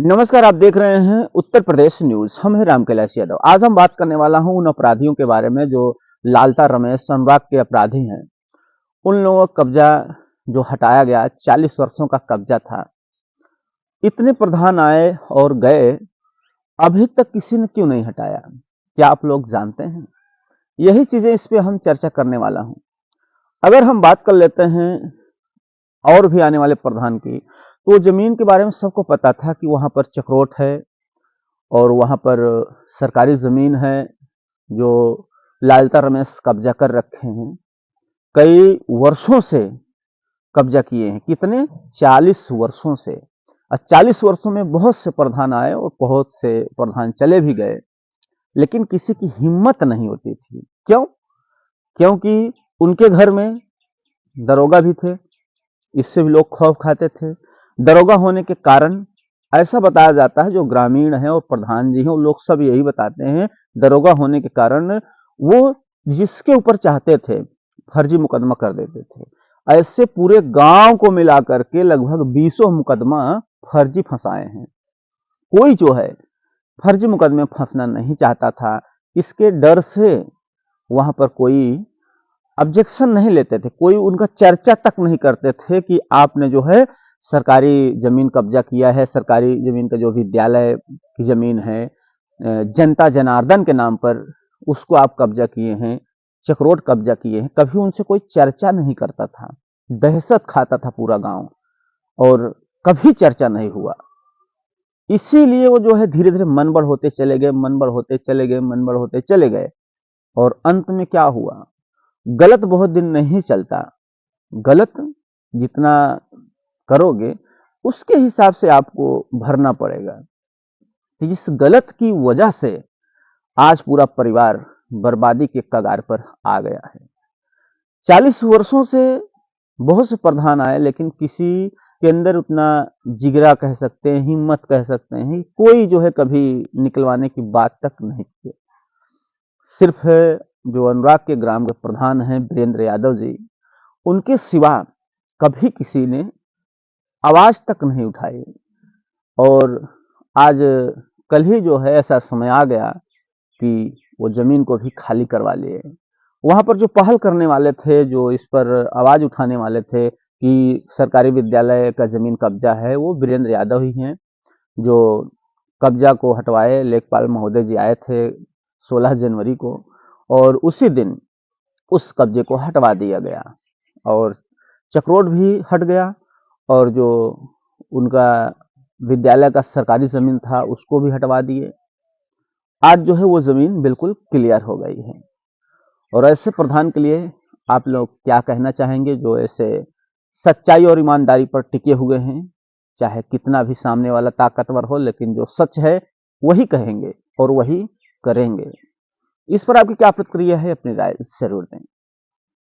नमस्कार, आप देख रहे हैं उत्तर प्रदेश न्यूज। हम हैं राम कैलाश यादव। आज हम बात करने वाला हूं उन अपराधियों के बारे में जो लालता रमेश अनुराग के अपराधी हैं। उन लोगों का कब्जा जो हटाया गया, 40 वर्षों का कब्जा था। इतने प्रधान आए और गए, अभी तक किसी ने क्यों नहीं हटाया? क्या आप लोग जानते हैं? यही चीजें इस पे हम चर्चा करने वाला हूं। अगर हम बात कर लेते हैं और भी आने वाले प्रधान की, तो जमीन के बारे में सबको पता था कि वहां पर चक्रोट है और वहां पर सरकारी जमीन है जो लालता रमेश कब्जा कर रखे हैं। कई वर्षों से कब्जा किए हैं। कितने? 40 वर्षों से। और 40 वर्षों में बहुत से प्रधान आए और बहुत से प्रधान चले भी गए, लेकिन किसी की हिम्मत नहीं होती थी। क्यों? क्योंकि उनके घर में दरोगा भी थे, इससे भी लोग खौफ खाते थे। दरोगा होने के कारण ऐसा बताया जाता है, जो ग्रामीण है और प्रधान जी हैं, वो लोग सब यही बताते हैं, दरोगा होने के कारण वो जिसके ऊपर चाहते थे फर्जी मुकदमा कर देते थे। ऐसे पूरे गांव को मिलाकर के लगभग 20 मुकदमा फर्जी फंसाए हैं। कोई जो है फर्जी मुकदमे में फंसना नहीं चाहता था। इसके डर से वहां पर कोई ऑब्जेक्शन नहीं लेते थे, कोई उनका चर्चा तक नहीं करते थे कि आपने जो है सरकारी जमीन कब्जा किया है। सरकारी जमीन का जो विद्यालय की जमीन है, जनता जनार्दन के नाम पर, उसको आप कब्जा किए हैं, चक्रोट कब्जा किए हैं। कभी उनसे कोई चर्चा नहीं करता था। दहशत खाता था पूरा गांव, और कभी चर्चा नहीं हुआ। इसीलिए वो जो है धीरे धीरे मनबड़ होते चले गए, मनबड़ होते चले गए, मनबड़ होते चले गए। और अंत में क्या हुआ? गलत बहुत दिन नहीं चलता। गलत जितना करोगे उसके हिसाब से आपको भरना पड़ेगा। तो इस गलत की वजह से आज पूरा परिवार बर्बादी के कगार पर आ गया है। 40 वर्षों से बहुत से प्रधान आए, लेकिन किसी के अंदर उतना जिगरा कह सकते हैं, हिम्मत कह सकते हैं, कोई जो है कभी निकलवाने की बात तक नहीं की। सिर्फ जो अनुराग के ग्राम के प्रधान हैं वीरेंद्र यादव जी, उनके सिवा कभी किसी ने आवाज तक नहीं उठाई। और आज कल ही जो है ऐसा समय आ गया कि वो जमीन को भी खाली करवा लिए। वहां पर जो पहल करने वाले थे, जो इस पर आवाज उठाने वाले थे कि सरकारी विद्यालय का जमीन कब्जा है, वो वीरेंद्र यादव ही हैं। जो कब्जा को हटवाए, लेखपाल महोदय जी आए थे 16 जनवरी को, और उसी दिन उस कब्जे को हटवा दिया गया और चक्रोट भी हट गया। और जो उनका विद्यालय का सरकारी जमीन था उसको भी हटवा दिए। आज जो है वो जमीन बिल्कुल क्लियर हो गई है। और ऐसे प्रधान के लिए आप लोग क्या कहना चाहेंगे, जो ऐसे सच्चाई और ईमानदारी पर टिके हुए हैं? चाहे कितना भी सामने वाला ताकतवर हो, लेकिन जो सच है वही कहेंगे और वही करेंगे। इस पर आपकी क्या प्रतिक्रिया है? अपनी राय जरूर दें।